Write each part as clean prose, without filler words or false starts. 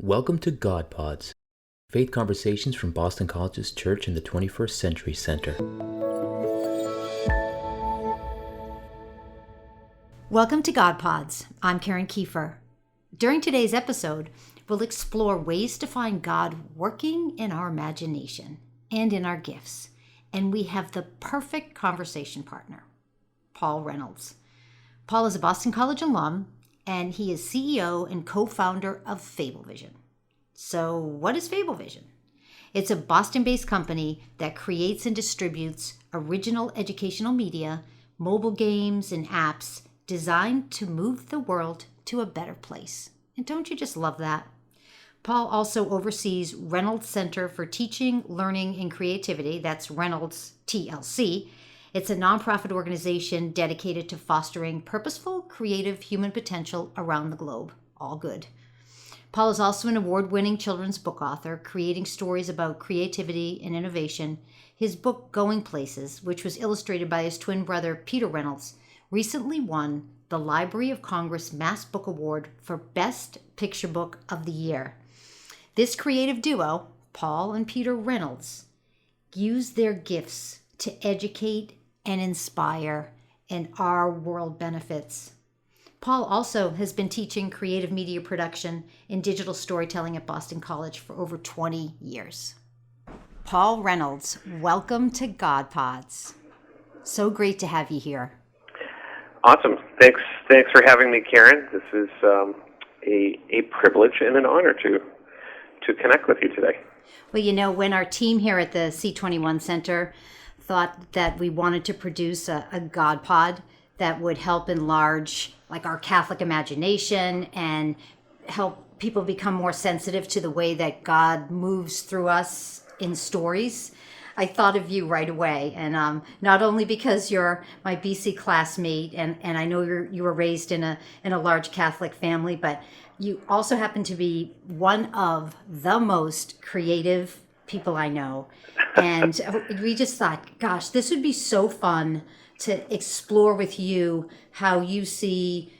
Welcome to God Pods, faith conversations from Boston College's Church in the 21st Century Center. Welcome to God Pods. I'm Karen Kiefer. During today's episode, we'll explore ways to find God working in our imagination and in our gifts. And we have the perfect conversation partner, Paul Reynolds. Paul is a Boston College alum, and he is CEO and co-founder of Fablevision. So what is Fablevision? It's a Boston-based company that creates and distributes original educational media, mobile games, and apps designed to move the world to a better place. And don't you just love that? Paul also oversees Reynolds Center for Teaching, Learning, and Creativity. That's Reynolds TLC. It's a nonprofit organization dedicated to fostering purposeful, creative human potential around the globe. All good. Paul is also an award-winning children's book author, creating stories about creativity and innovation. His book, Going Places, which was illustrated by his twin brother, Peter Reynolds, recently won the Library of Congress Mass Book Award for Best Picture Book of the Year. This creative duo, Paul and Peter Reynolds, use their gifts to educate and inspire, and our world benefits. Paul also has been teaching creative media production and digital storytelling at Boston College for over 20 years. Paul Reynolds, welcome to God Pods. So great to have you here. Awesome. Thanks for having me, Karen. This is a privilege and an honor to connect with you today. Well, you know, when our team here at the C21 Center thought that we wanted to produce a God Pod that would help enlarge like our Catholic imagination and help people become more sensitive to the way that God moves through us in stories, I thought of you right away. And not only because you're my BC classmate and I know you were raised in a large Catholic family, but you also happen to be one of the most creative people I know. And we just thought, gosh, this would be so fun to explore with you how you see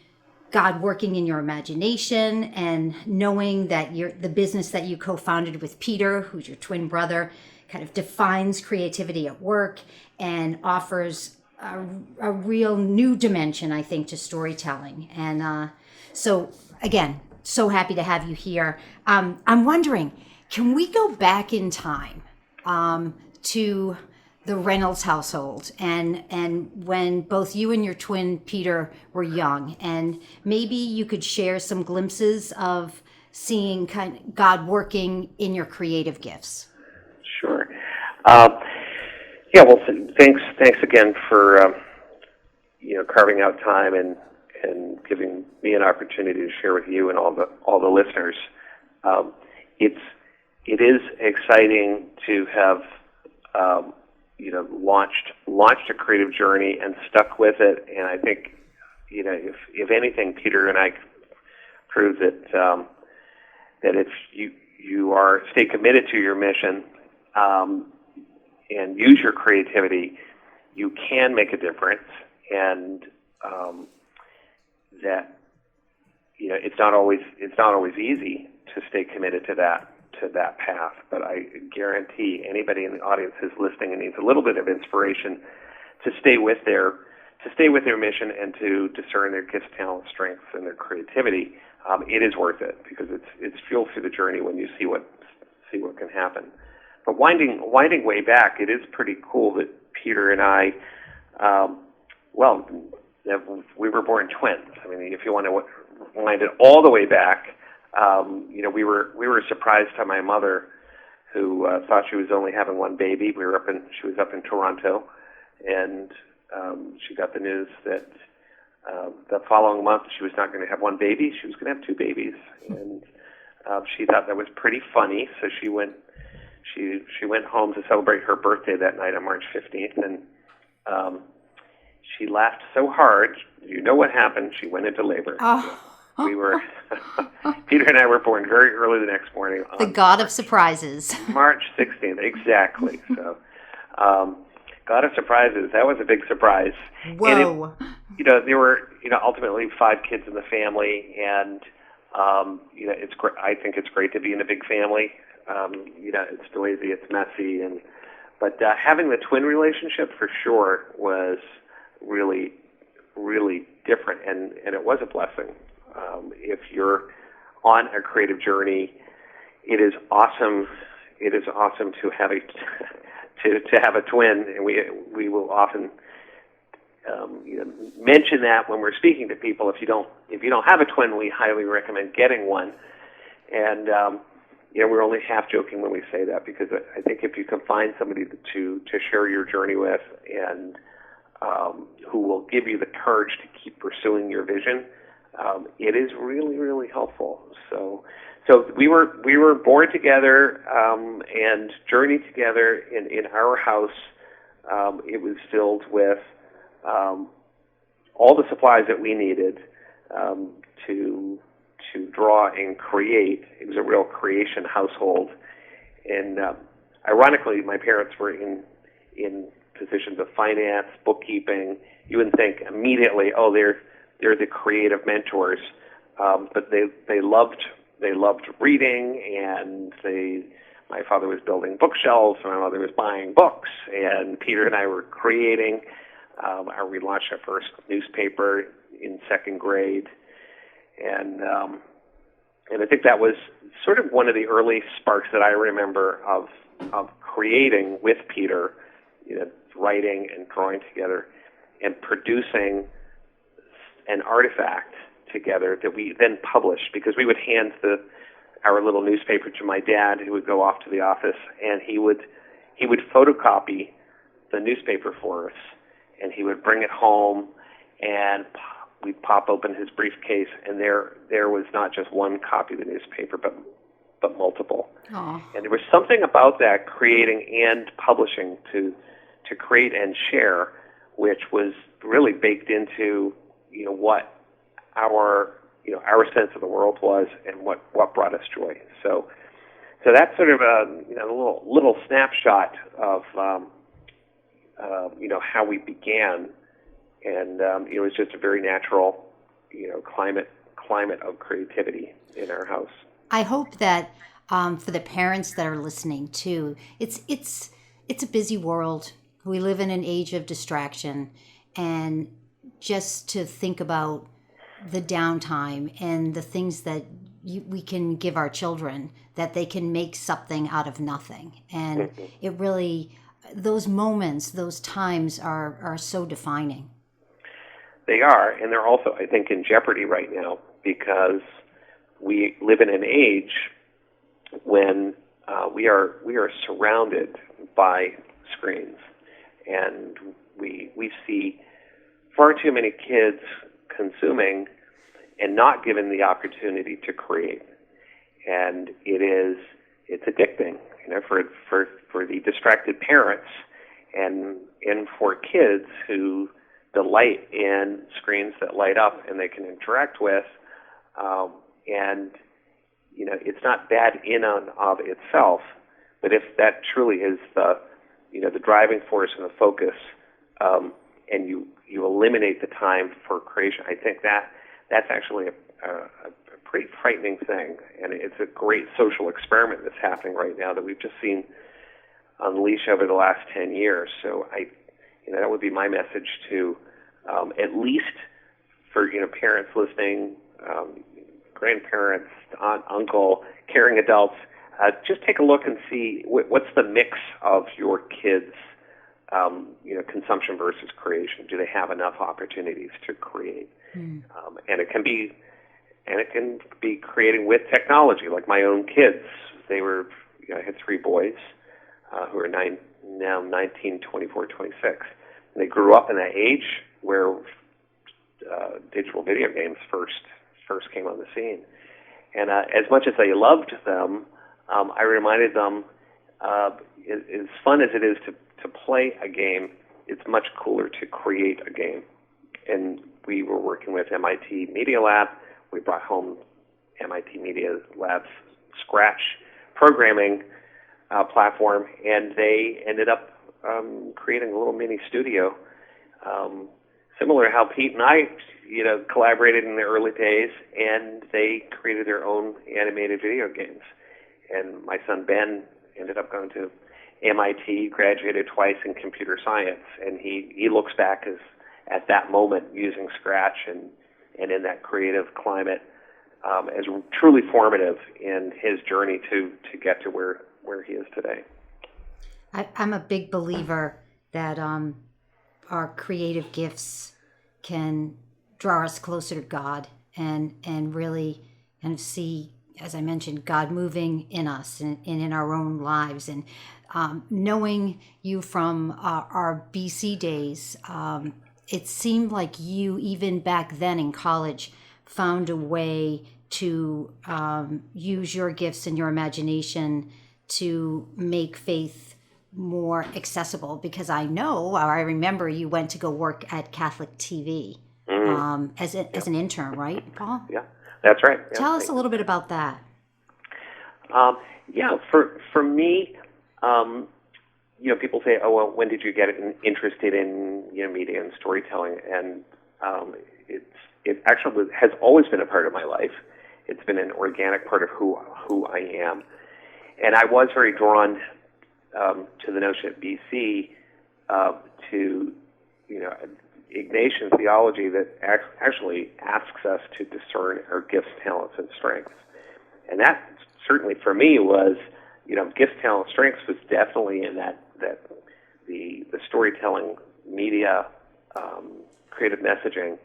God working in your imagination and knowing that the business that you co-founded with Peter, who's your twin brother, kind of defines creativity at work and offers a real new dimension, I think, to storytelling. And so, again, so happy to have you here. I'm wondering, can we go back in time to the Reynolds household and when both you and your twin Peter were young, and maybe you could share some glimpses of seeing kind of God working in your creative gifts? Sure. Well, thanks again for carving out time and giving me an opportunity to share with you and all the listeners. It is exciting to have launched a creative journey and stuck with it. And I think if anything, Peter and I prove that if you stay committed to your mission and use your creativity, you can make a difference. And that it's not always easy to stay committed to that path, but I guarantee anybody in the audience who's listening and needs a little bit of inspiration to stay with their mission and to discern their gifts, talents, strengths, and their creativity. It is worth it because it's fuel for the journey when you see what can happen. But winding way back, it is pretty cool that Peter and I, we were born twins. I mean, if you want to wind it all the way back. We were surprised by my mother, who thought she was only having one baby. She was up in Toronto, and she got the news that the following month she was not going to have one baby. She was going to have two babies, and she thought that was pretty funny. So she went home to celebrate her birthday that night on March 15th, and she laughed so hard. You know what happened? She went into labor. Oh. Peter and I were born very early the next morning. The God of surprises. March 16th, exactly. So, God of surprises, that was a big surprise. Whoa. And there were, ultimately 5 kids in the family, and It's great. I think it's great to be in a big family. It's noisy, it's messy, but having the twin relationship for sure was really, really different, and it was a blessing. If you're on a creative journey, it is awesome. It is awesome to have to have a twin, and we will often mention that when we're speaking to people. If you don't have a twin, we highly recommend getting one. And we're only half joking when we say that, because I think if you can find somebody to share your journey with, and who will give you the courage to keep pursuing your vision, it is really, really helpful. So we were born together and journeyed together in our house. It was filled with all the supplies that we needed to draw and create. It was a real creation household, and ironically, my parents were in positions of finance, bookkeeping. You wouldn't think immediately, oh, they're the creative mentors, but they loved reading, and my father was building bookshelves, my mother was buying books, and Peter and I were creating. We launched our first newspaper in second grade, and I think that was sort of one of the early sparks that I remember of creating with Peter, writing and drawing together and producing an artifact together that we then published, because we would hand our little newspaper to my dad, who would go off to the office, and he would photocopy the newspaper for us, and he would bring it home, and we'd pop open his briefcase, and there was not just one copy of the newspaper, but multiple. Aww. And there was something about that, creating and publishing, to create and share, which was really baked into what our sense of the world was, and what brought us joy. So that's sort of a little snapshot of how we began, and it was just a very natural climate of creativity in our house. I hope that for the parents that are listening too, it's a busy world. We live in an age of distraction, and just to think about the downtime and the things that we can give our children, that they can make something out of nothing. And it really, those moments, those times are so defining. They are, and they're also, I think, in jeopardy right now, because we live in an age when we are surrounded by screens, and we see far too many kids consuming and not given the opportunity to create, and it's addicting, for the distracted parents, and for kids who delight in screens that light up and they can interact with, and it's not bad in and of itself, but if that truly is the driving force and the focus, and you eliminate the time for creation, I think that's actually a pretty frightening thing, and it's a great social experiment that's happening right now that we've just seen unleash over the last 10 years. So that would be my message to at least for parents listening, grandparents, aunt, uncle, caring adults. Just take a look and see what's the mix of your kids' consumption versus creation. Do they have enough opportunities to create? And it can be creating with technology, like my own kids. They were, I had three boys who are now 19, 24, 26. And they grew up in that age where digital video games first came on the scene. And as much as I loved them, I reminded them, as fun as it is to play a game, it's much cooler to create a game. And we were working with MIT Media Lab. We brought home MIT Media Lab's Scratch programming platform, and they ended up creating a little mini studio, similar to how Pete and I collaborated in the early days, and they created their own animated video games. And my son Ben ended up going to MIT, graduated twice in computer science, and he looks back at that moment using Scratch and in that creative climate as truly formative in his journey to get to where he is today. I'm a big believer that our creative gifts can draw us closer to God and really kind of see, as I mentioned, God moving in us and in our own lives. And knowing you from our BC days, it seemed like you, even back then in college, found a way to use your gifts and your imagination to make faith more accessible, because I remember you went to go work at Catholic TV as an intern, right, Paul? Yeah, that's right. Yeah, Tell us a little bit about that. For me, people say, "Oh, well, when did you get interested in media and storytelling?" And it actually has always been a part of my life. It's been an organic part of who I am, and I was very drawn to the notion at BC to Ignatian theology that actually asks us to discern our gifts, talents, and strengths. And that certainly for me was, gifts, talents, strengths was definitely in that the storytelling, media, creative messaging.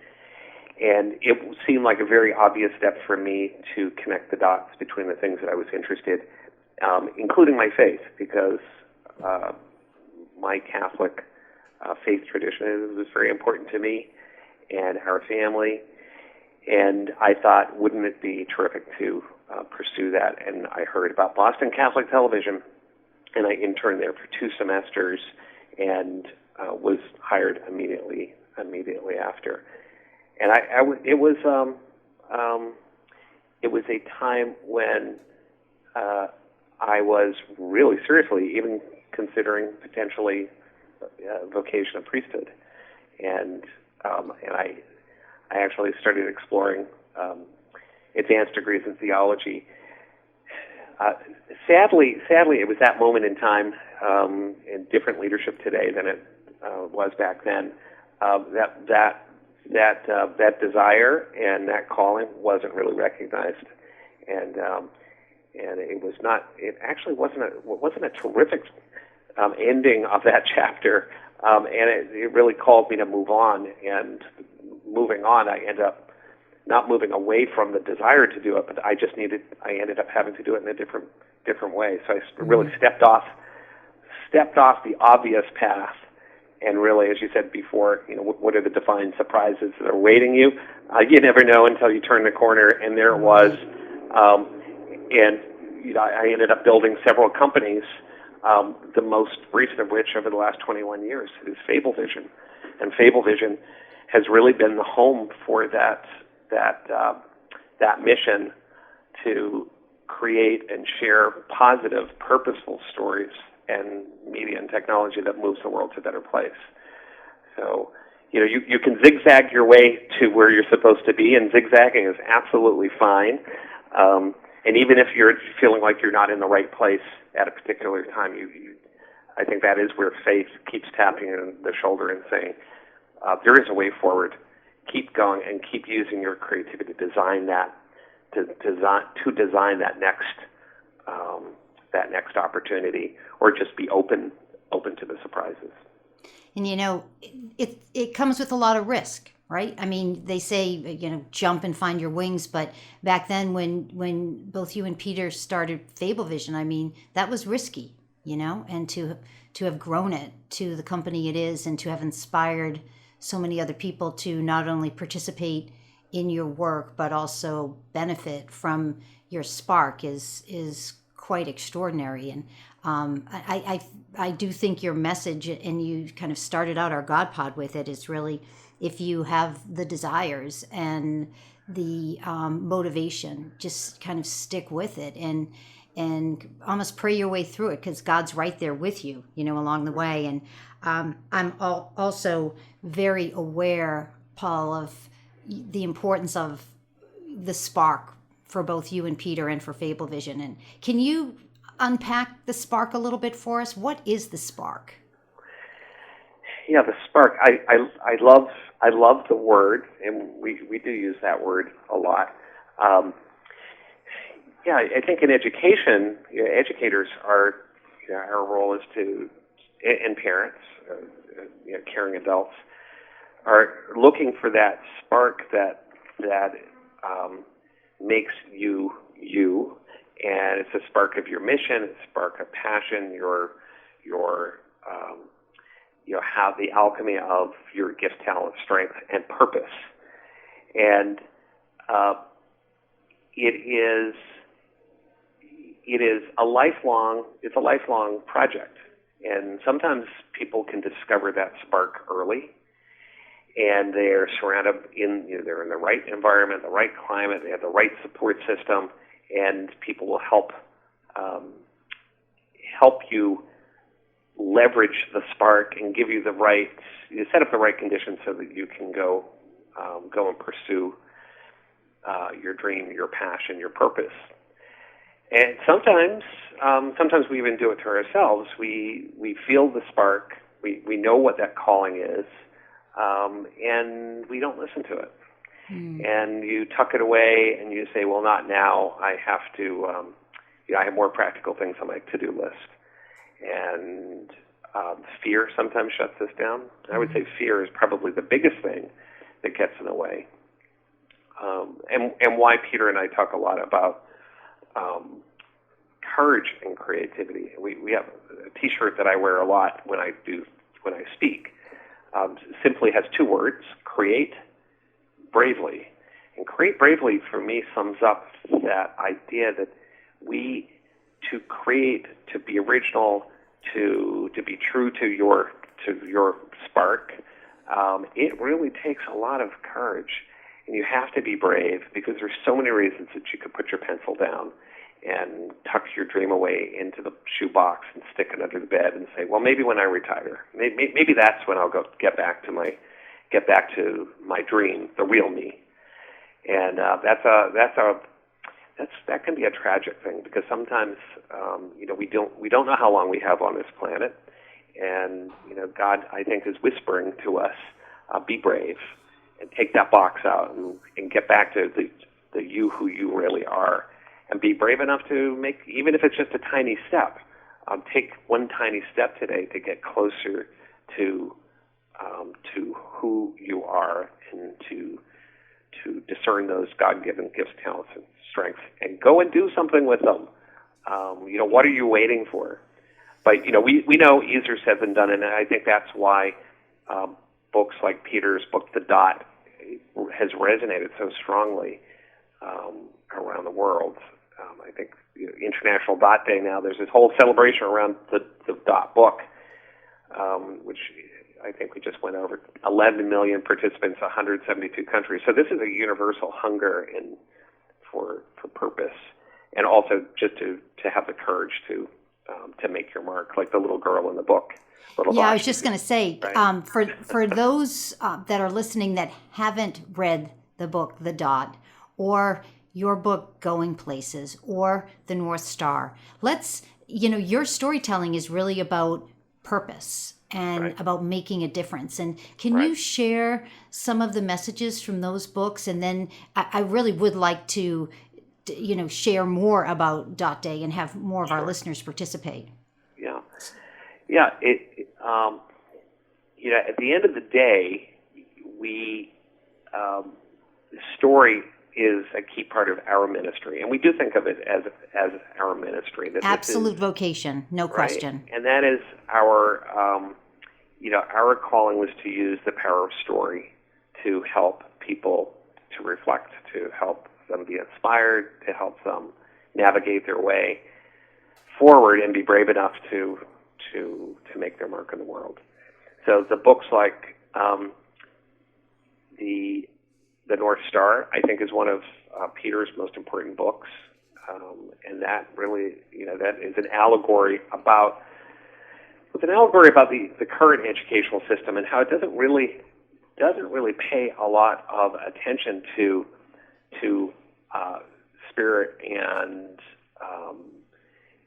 And it seemed like a very obvious step for me to connect the dots between the things that I was interested, including my faith, because my Catholic faith tradition was very important to me and our family. And I thought, wouldn't it be terrific to pursue that? And I heard about Boston Catholic Television, and I interned there for 2 semesters and was hired immediately after. And it was a time when I was really seriously even considering potentially vocation of priesthood, and I actually started exploring advanced degrees in theology. Sadly, it was that moment in time, in different leadership today than it was back then. That desire and that calling wasn't really recognized, and it was not. It actually wasn't a terrific ending of that chapter, and it really called me to move on. And moving on, I ended up not moving away from the desire to do it, but I ended up having to do it in a different way. So I really stepped off the obvious path, and really, as you said before, what are the divine surprises that are awaiting you? You never know until you turn the corner, and there it was. I ended up building several companies, the most recent of which over the last 21 years is Fablevision. And Fablevision has really been the home for that mission to create and share positive, purposeful stories and media and technology that moves the world to a better place. So, you can zigzag your way to where you're supposed to be, and zigzagging is absolutely fine. And even if you're feeling like you're not in the right place at a particular time, I think that is where faith keeps tapping you on the shoulder and saying, there is a way forward. Keep going and keep using your creativity to design that next opportunity, or just be open to the surprises. And it comes with a lot of risk, right? I mean, they say, jump and find your wings, but back then when both you and Peter started Fablevision, I mean, that was risky, and to have grown it to the company it is, and to have inspired so many other people to not only participate in your work, but also benefit from your spark is quite extraordinary. And I do think your message, and you kind of started out our God Pod with it, is really, if you have the desires and the motivation, just kind of stick with it and almost pray your way through it, because God's right there with you, along the way. And I'm also very aware, Paul, of the importance of the spark for both you and Peter and for Fablevision. And can you unpack the spark a little bit for us? What is the spark? Yeah, the spark. I love the word, and we do use that word a lot. Yeah, I think in education, educators are, our role is to, and parents, caring adults, are looking for that spark that makes you, and it's a spark of your mission, it's a spark of passion, your how the alchemy of your gift, talent, strength, and purpose. And it is a lifelong project. And sometimes people can discover that spark early, and they're surrounded they're in the right environment, the right climate, they have the right support system, and people will help you leverage the spark and give you set up the right conditions so that you can go and pursue your dream, your passion, your purpose. And sometimes we even do it to ourselves. We feel the spark. We know what that calling is, and we don't listen to it. And you tuck it away, and you say, "Well, not now. I have to. I have more practical things on my to-do list." And fear sometimes shuts us down. I would say fear is probably the biggest thing that gets in the way. And why Peter and I talk a lot about courage and creativity. We have a T-shirt that I wear a lot when I speak. Simply has two words: create bravely. And create bravely for me sums up that idea that to create, to be original, to be true to your spark, it really takes a lot of courage. And you have to be brave, because there's so many reasons that you could put your pencil down and tuck your dream away into the shoebox and stick it under the bed and say, well, maybe when I retire, maybe that's when I'll get back to my dream, the real me. And that can be a tragic thing, because sometimes we don't know how long we have on this planet, and God, I think, is whispering to us, be brave and take that box out and get back to the you who you really are. And be brave enough to make, even if it's just a tiny step, take one tiny step today to get closer to who you are, and to discern those God-given gifts, talents, and strengths, and go and do something with them. What are you waiting for? But we know easier said than done, and I think that's why books like Peter's book, The Dot, has resonated so strongly around the world. I think International Dot Day now, there's this whole celebration around the Dot book, which I think we just went over 11 million participants, 172 countries. So this is a universal hunger for purpose, and also just to have the courage to make your mark, like the little girl in the book. I was just going to say, right? For those that are listening that haven't read the book, The Dot, or your book, Going Places, or The North Star, your storytelling is really about purpose and about making a difference. And can you share some of the messages from those books? And then I really would like to share more about Dot Day and have more of our listeners participate. Yeah. At the end of the day, story is a key part of our ministry, and we do think of it as our ministry. Absolute vocation, no question. And that is our calling was to use the power of story to help people to reflect, to help them be inspired, to help them navigate their way forward and be brave enough to make their mark in the world. So the books like the North Star, I think, is one of Peter's most important books, and that really, that is an allegory about the current educational system and how it doesn't really doesn't really pay a lot of attention to spirit and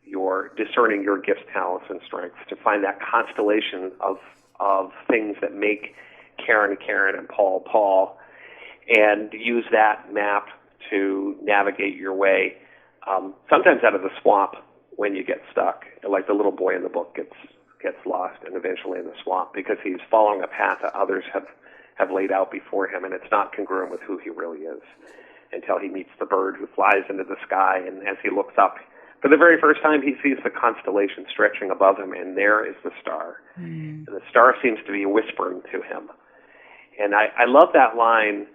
your discerning your gifts, talents, and strengths, to find that constellation of things that make Karen and Paul, and use that map to navigate your way, sometimes out of the swamp when you get stuck, like the little boy in the book gets lost and eventually in the swamp because he's following a path that others have laid out before him, and it's not congruent with who he really is until he meets the bird who flies into the sky, and as he looks up for the very first time, he sees the constellation stretching above him, and there is the star. And the star seems to be whispering to him. And I love that line,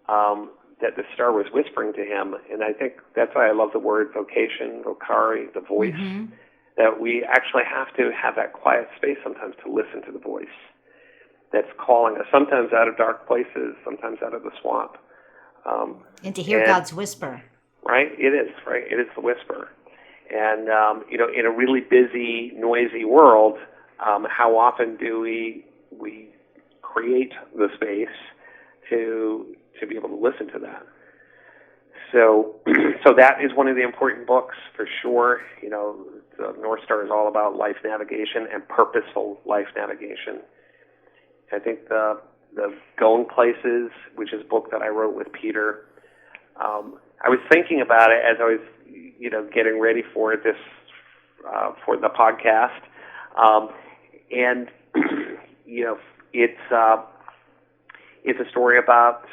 that the star was whispering to him, and I think that's why I love the word vocation, vocari, the voice, that we actually have to have that quiet space sometimes to listen to the voice that's calling us, sometimes out of dark places, sometimes out of the swamp. And to hear God's whisper. Right? It is, right? It is the whisper. And, in a really busy, noisy world, how often do we create the space to be able to listen to that? So that is one of the important books for sure. The North Star is all about life navigation and purposeful life navigation. I think the Going Places, which is a book that I wrote with Peter, I was thinking about it as I was, getting ready for this, for the podcast. And, it's a story about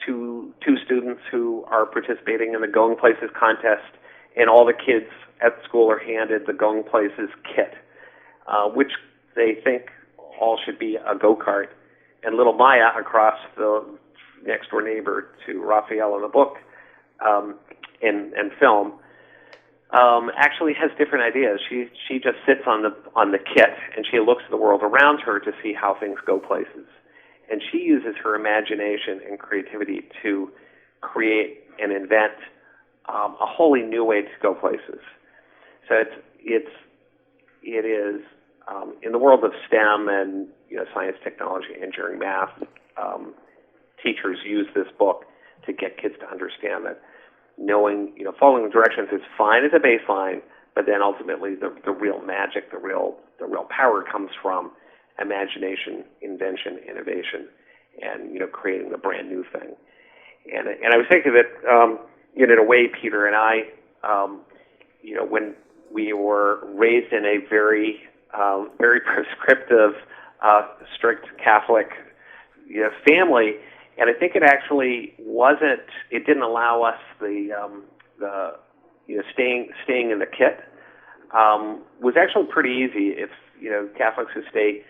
two students who are participating in the Going Places contest, and all the kids at school are handed the Going Places kit, which they think all should be a go-kart. And little Maya, across the next-door neighbor to Raphael in the book and film, actually has different ideas. She just sits on the kit, and she looks at the world around her to see how things go places. And she uses her imagination and creativity to create and invent a wholly new way to go places. So it is in the world of STEM and science, technology, engineering, math. Teachers use this book to get kids to understand that knowing, following the directions is fine as a baseline, but then ultimately the real magic, the real power comes from imagination, invention, innovation, and creating the brand new thing. And I was thinking that in a way, Peter and I, when we were raised in a very very prescriptive, strict Catholic family, and I think it actually wasn't. It didn't allow us the staying in the kit was actually pretty easy. If Catholics who stay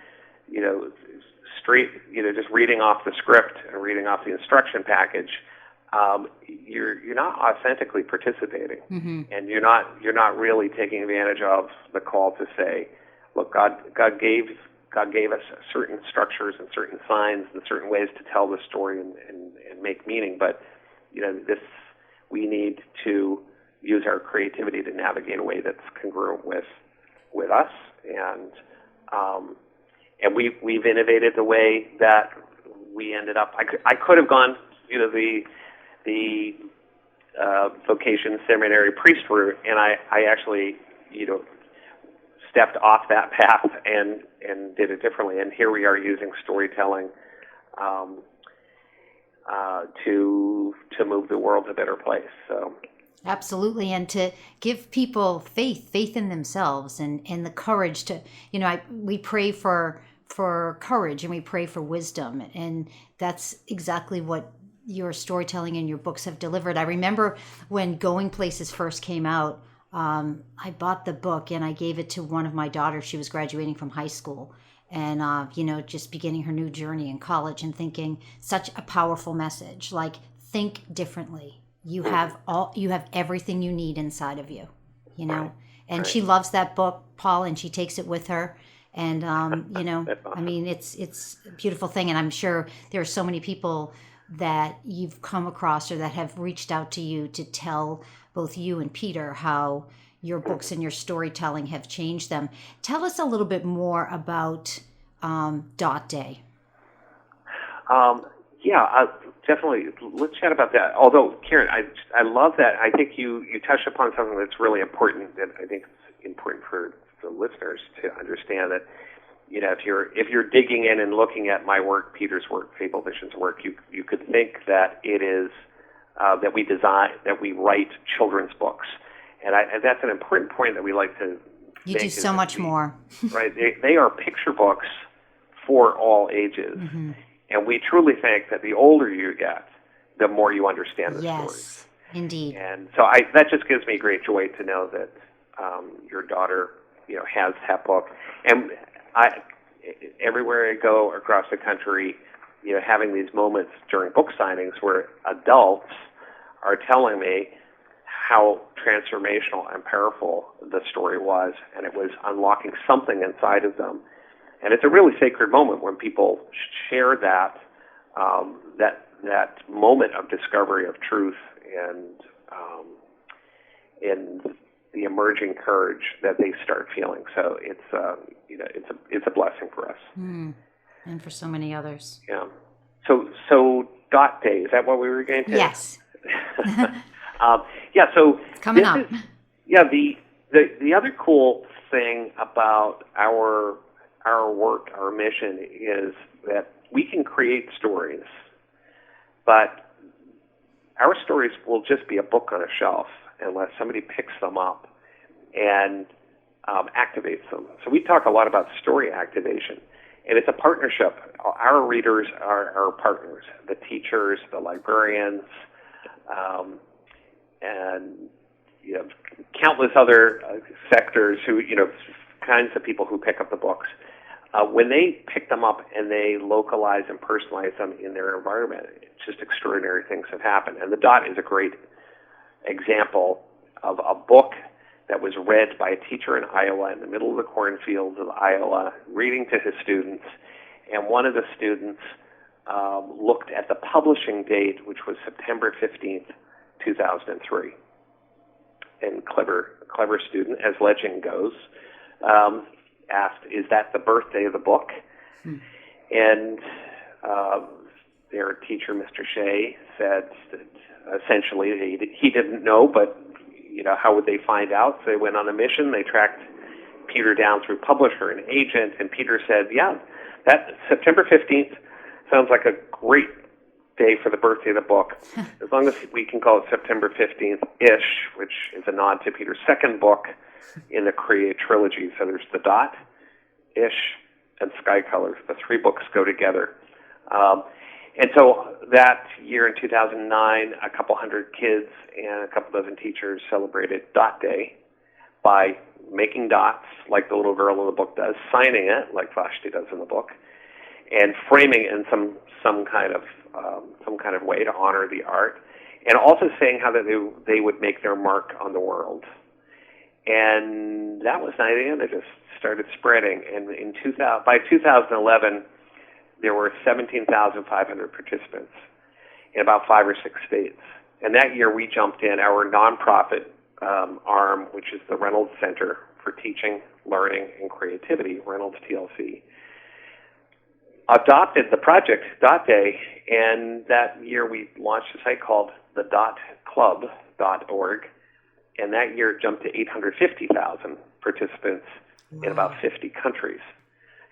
straight, just reading off the script and reading off the instruction package, you're not authentically participating, and you're not really taking advantage of the call to say, look, God gave us certain structures and certain signs and certain ways to tell the story and make meaning, but we need to use our creativity to navigate a way that's congruent with us, and we've innovated the way that we ended up. I could have gone the vocation seminary priest route, and I actually stepped off that path and did it differently. And here we are using storytelling to move the world to a better place. So absolutely, and to give people faith in themselves, and the courage to we pray for courage, and we pray for wisdom, and that's exactly what your storytelling and your books have delivered. I remember when Going Places first came out, I bought the book and I gave it to one of my daughters. She was graduating from high school and, just beginning her new journey in college, and thinking such a powerful message, like think differently. You have everything you need inside of you, Right. And Right. she loves that book, Paul, and she takes it with her. And, That's awesome. I mean, it's a beautiful thing. And I'm sure there are so many people that you've come across or that have reached out to you to tell both you and Peter how your books and your storytelling have changed them. Tell us a little bit more about Dot Day. Yeah, definitely. Let's chat about that. Although, Karen, I love that. I think you touched upon something that's really important. That I think is important for the listeners to understand that. If you're digging in and looking at my work, Peter's work, Fable Vision's work, you could think that it is that we write children's books, and that's an important point that we like to. You do so much more. Right, they are picture books for all ages. Mm-hmm. And we truly think that the older you get, the more you understand the stories. Yes, indeed. And so that just gives me great joy to know that your daughter, has that book. And everywhere I go across the country, having these moments during book signings where adults are telling me how transformational and powerful the story was, and it was unlocking something inside of them. And it's a really sacred moment when people share that moment of discovery of truth and the emerging courage that they start feeling. So it's a blessing for us, and for so many others. Yeah. So Dot Day, is that what we were going to? Yes. Yeah. So it's coming up. The other cool thing about our work, our mission, is that we can create stories, but our stories will just be a book on a shelf unless somebody picks them up and activates them. So we talk a lot about story activation, and it's a partnership. Our readers are our partners, the teachers, the librarians, and countless other sectors who, kinds of people who pick up the books. When they pick them up and they localize and personalize them in their environment, it's just extraordinary things have happened. And The Dot is a great example of a book that was read by a teacher in Iowa, in the middle of the cornfields of Iowa, reading to his students. And one of the students looked at the publishing date, which was September 15th, 2003. And clever student, as legend goes, asked, "Is that the birthday of the book?" And their teacher, Mr. Shea, said that essentially he didn't know, but how would they find out? So they went on a mission. They tracked Peter down through publisher and agent, and Peter said, "Yeah, that September 15th sounds like a great day for the birthday of the book, as long as we can call it September 15th-ish," which is a nod to Peter's second book in the Create trilogy. So there's The Dot, Ish, and Sky Colors. The three books go together. And so that year in 2009, a couple hundred kids and a couple dozen teachers celebrated Dot Day by making dots like the little girl in the book does, signing it like Vashti does in the book, and framing it in some kind of way to honor the art, and also saying how that they would make their mark on the world. And that was an idea that just started spreading. And by 2011, there were 17,500 participants in about 5 or 6 states. And that year, we jumped in. Our nonprofit arm, which is the Reynolds Center for Teaching, Learning, and Creativity, Reynolds TLC, adopted the project Dot Day, and that year we launched a site called thedotclub.org, and that year it jumped to 850,000 participants in about 50 countries.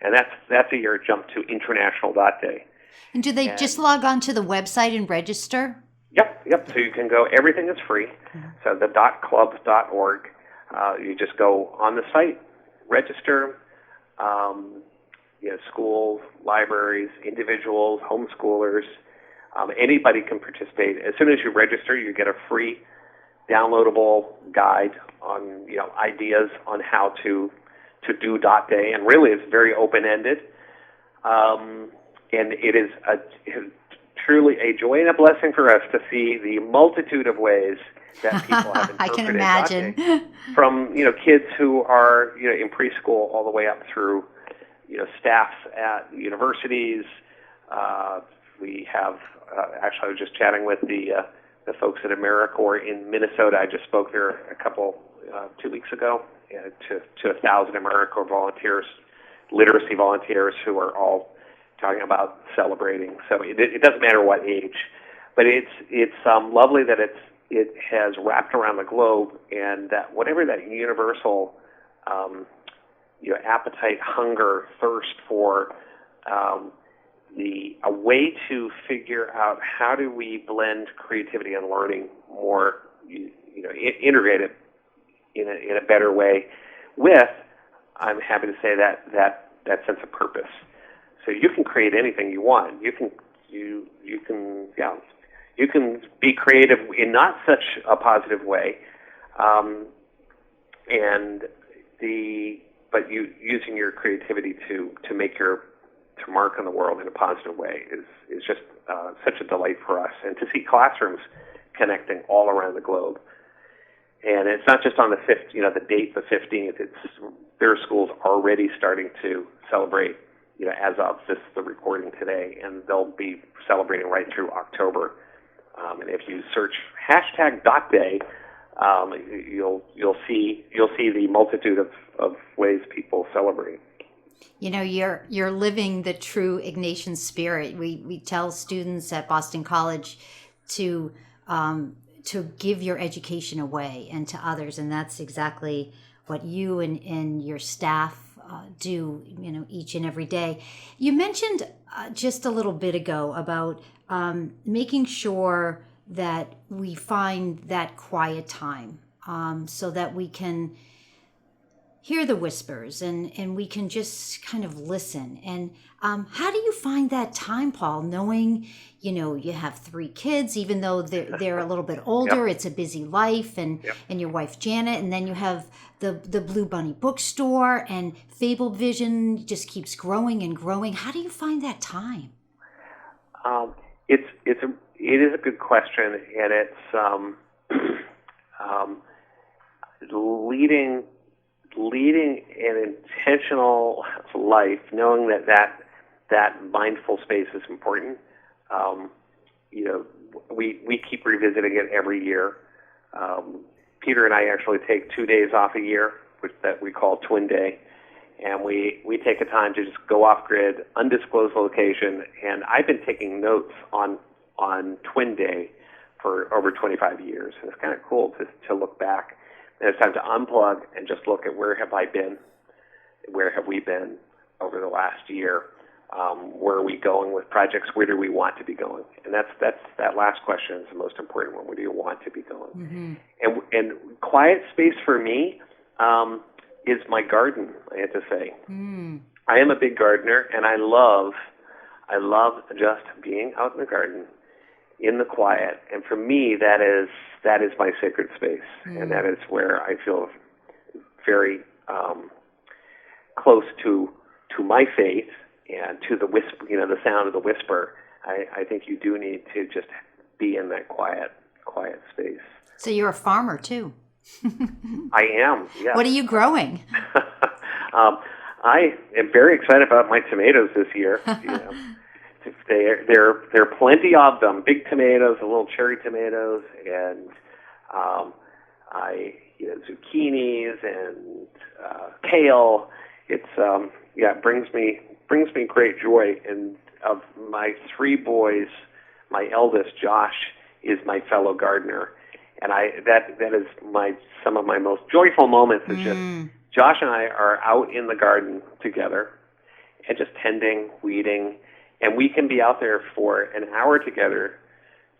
And that's a year it jumped to International Dot Day. And do they just log on to the website and register? Yep. So you can go, everything is free. Mm-hmm. So thedotclub.org, you just go on the site, register. Schools, libraries, individuals, homeschoolers, anybody can participate. As soon as you register, you get a free downloadable guide on ideas on how to do Dot Day, and really it's very open-ended. And it is truly a joy and a blessing for us to see the multitude of ways that people have interpreted I can imagine. Dot Day, from kids who are in preschool all the way up through staffs at universities. We have actually I was just chatting with the folks at AmeriCorps in Minnesota. I just spoke there a couple 2 weeks ago to 1,000 AmeriCorps volunteers, literacy volunteers who are all talking about celebrating. So it doesn't matter what age, but it's lovely that it has wrapped around the globe, and that whatever that universal appetite, hunger, thirst for a way to figure out how do we blend creativity and learning more, integrate it in a better way with, I'm happy to say, that sense of purpose. So you can create anything you want. You can be creative in not such a positive way, but using your creativity to mark on the world in a positive way is just such a delight for us, and to see classrooms connecting all around the globe. And it's not just on the the date, the 15th. There are schools already starting to celebrate, as of the recording today, and they'll be celebrating right through October. And if you search #.day, you'll see the multitude of ways people celebrate. You're living the true Ignatian spirit. We tell students at Boston College to give your education away and to others, and that's exactly what you and your staff do, each and every day. You mentioned just a little bit ago about making sure that we find that quiet time, so that we can hear the whispers and we can just kind of listen. And how do you find that time, Paul, knowing, you have 3 kids, even though they're a little bit older, It's a busy life, and your wife, Janet, and then you have the Blue Bunny bookstore, and Fabled Vision just keeps growing and growing. How do you find that time? It is a good question, and it's leading an intentional life, knowing that mindful space is important. We keep revisiting it every year. Peter and I actually take 2 days off a year, that we call Twin Day, and we take a time to just go off grid, undisclosed location. And I've been taking notes on Twin Day for over 25 years, and it's kind of cool to look back. And it's time to unplug and just look at where have we been over the last year. Where are we going with projects? Where do we want to be going? And that last question is the most important one. Where do you want to be going? Mm-hmm. And quiet space for me is my garden, I have to say. Mm. I am a big gardener, and I love just being out in the garden, in the quiet. And for me, that is my sacred space, and that is where I feel very close to my faith and to the whisper, the sound of the whisper. I think you do need to just be in that quiet space. So you're a farmer too. I am. Yeah. What are you growing? I am very excited about my tomatoes this year. There are plenty of them. Big tomatoes, and little cherry tomatoes, and zucchinis and kale. It's it brings me great joy. And of my 3 boys, my eldest, Josh, is my fellow gardener, and that is some of my most joyful moments. Is just Josh and I are out in the garden together, and just tending, weeding, and we can be out there for an hour together,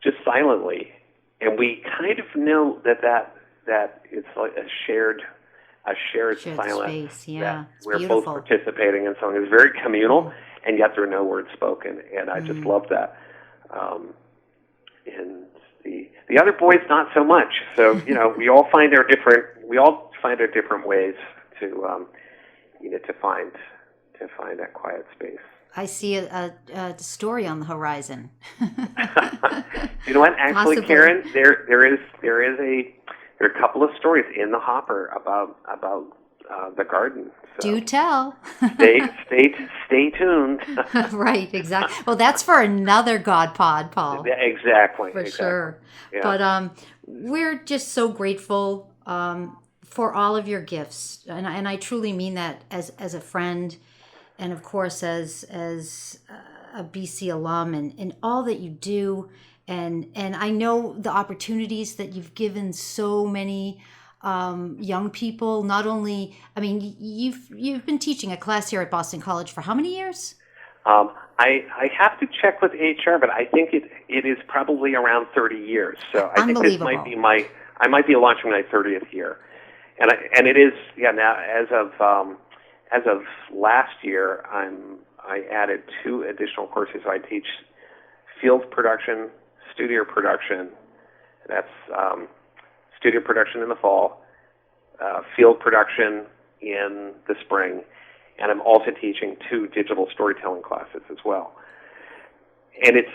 just silently, and we kind of know that it's like a shared silence, space. Yeah, that we're beautiful. both participating in something. It's very communal, and yet there are no words spoken, and I just love that. And the other boys, not so much. So we all find our different ways to find that quiet space. I see a story on the horizon. You know what? Actually, Possibly. Karen, there are a couple of stories in the hopper about the garden. So Do tell. stay tuned. Right, exactly. Well, that's for another God Pod, Paul. Exactly. For sure. Yeah. But we're just so grateful for all of your gifts, and I truly mean that as a friend, and of course as a BC alum and all that you do, and I know the opportunities that you've given so many young people. Not only, I mean, you've been teaching a class here at Boston College for how many years? I have to check with HR, but I think it is probably around 30 years. So I think this might be I might be launching my 30th year, and it is now as of last year I added 2 additional courses. So I teach field production, studio production. That's studio production in the fall, field production in the spring. And I'm also teaching 2 digital storytelling classes as well. And it's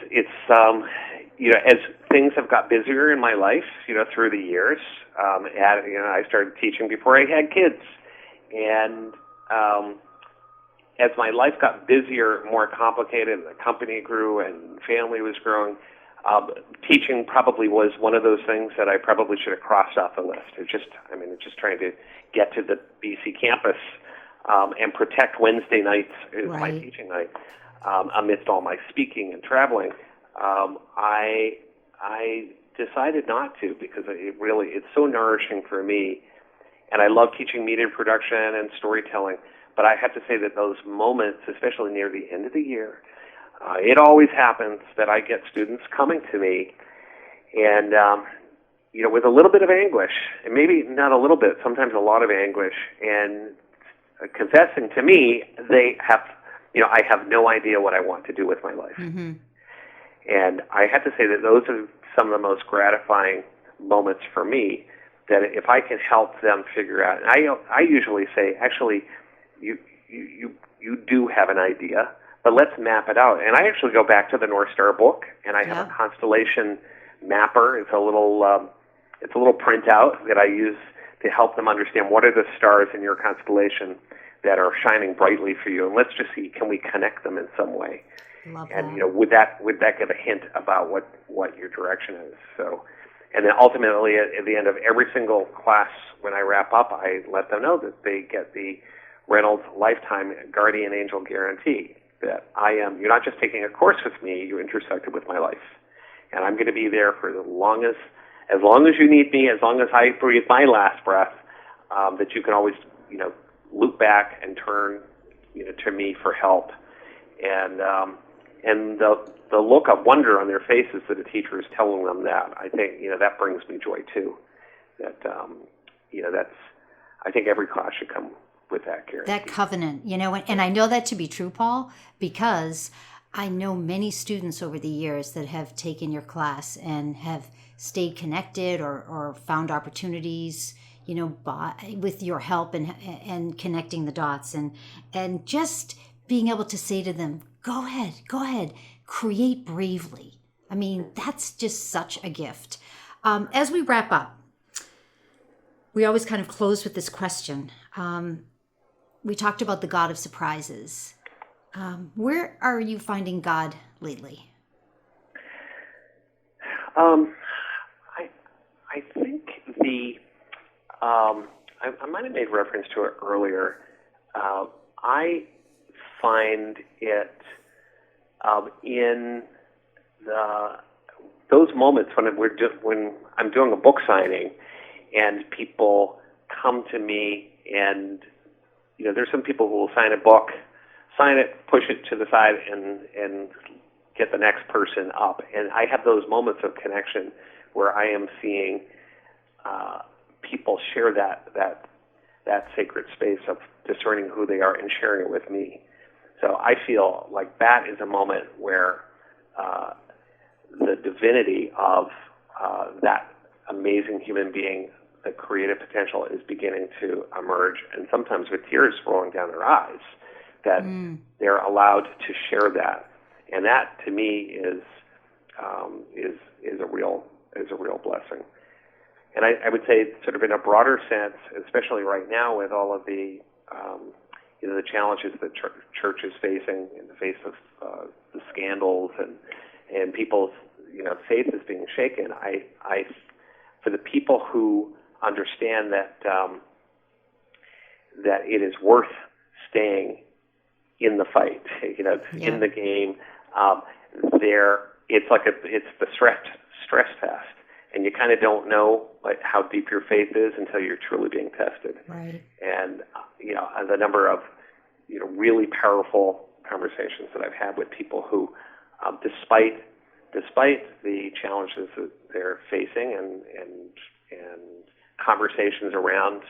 as things have got busier in my life, through the years. I started teaching before I had kids, and as my life got busier, more complicated, and the company grew and family was growing, teaching probably was one of those things that I probably should have crossed off the list. It's just trying to get to the BC campus. And protect Wednesday nights is my teaching night. Amidst all my speaking and traveling, I decided not to, because it's so nourishing for me, and I love teaching media production and storytelling. But I have to say that those moments, especially near the end of the year, it always happens that I get students coming to me, and with a little bit of anguish, and maybe not a little bit, sometimes a lot of anguish, and confessing to me I have no idea what I want to do with my life. Mm-hmm. And I have to say that those are some of the most gratifying moments for me, that if I can help them figure out, and I usually say, actually, you do have an idea, but let's map it out. And I actually go back to the North Star book, and I have a constellation mapper. It's a little printout that I use to help them understand what are the stars in your constellation that are shining brightly for you, and let's just see, can we connect them in some way? Love and that. Would that give a hint about what your direction is? So, and then ultimately at the end of every single class, when I wrap up, I let them know that they get the Reynolds Lifetime Guardian Angel Guarantee. That you're not just taking a course with me, you intersected with my life, and I'm going to be there for as long as you need me, as long as I breathe my last breath, that you can always, loop back and turn, to me for help. And the look of wonder on their faces that a teacher is telling them that, I think, that brings me joy too. That, I think every class should come with that guarantee. That covenant, and I know that to be true, Paul, because I know many students over the years that have taken your class and have stayed connected or found opportunities, with your help and connecting the dots and just being able to say to them, go ahead, create bravely. I mean, that's just such a gift. As we wrap up, we always kind of close with this question. We talked about the God of surprises. Where are you finding God lately? I think I might have made reference to it earlier. I find it in those moments when I'm doing a book signing and people come to me, and there's some people who will sign a book, sign it, push it to the side, and get the next person up. And I have those moments of connection where I am seeing people share that sacred space of discerning who they are and sharing it with me. So I feel like that is a moment where the divinity of that amazing human being, the creative potential, is beginning to emerge, and sometimes with tears rolling down their eyes, that they're allowed to share that. And that, to me, is a real blessing. And I would say, sort of in a broader sense, especially right now with all of the the challenges that church is facing in the face of the scandals and people's faith is being shaken. I for the people who understand that that it is worth staying in the fight, in the game. It's the stress test, and you kind of don't know how deep your faith is until you're truly being tested. Right. And the number of really powerful conversations that I've had with people who, despite the challenges that they're facing and conversations around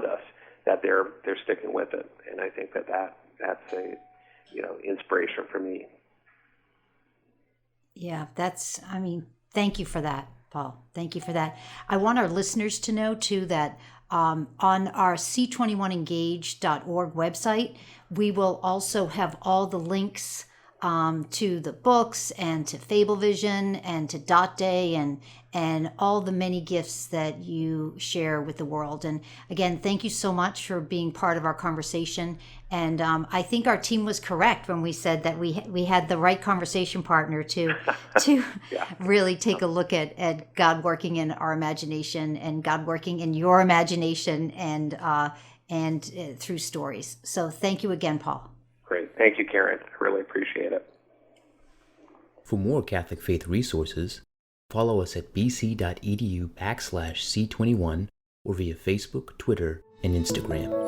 us, that they're sticking with it. And I think that's a inspiration for me. Yeah, thank you for that, Paul. Thank you for that. I want our listeners to know, too, that on our c21engage.org website, we will also have all the links to the books and to Fablevision and to Dot Day and all the many gifts that you share with the world. And again, thank you so much for being part of our conversation. And I think our team was correct when we said that we had the right conversation partner to really take a look at God working in our imagination and God working in your imagination and through stories. So thank you again, Paul. Great. Thank you, Karen. I really appreciate it. For more Catholic Faith resources, follow us at bc.edu/C21 or via Facebook, Twitter, and Instagram.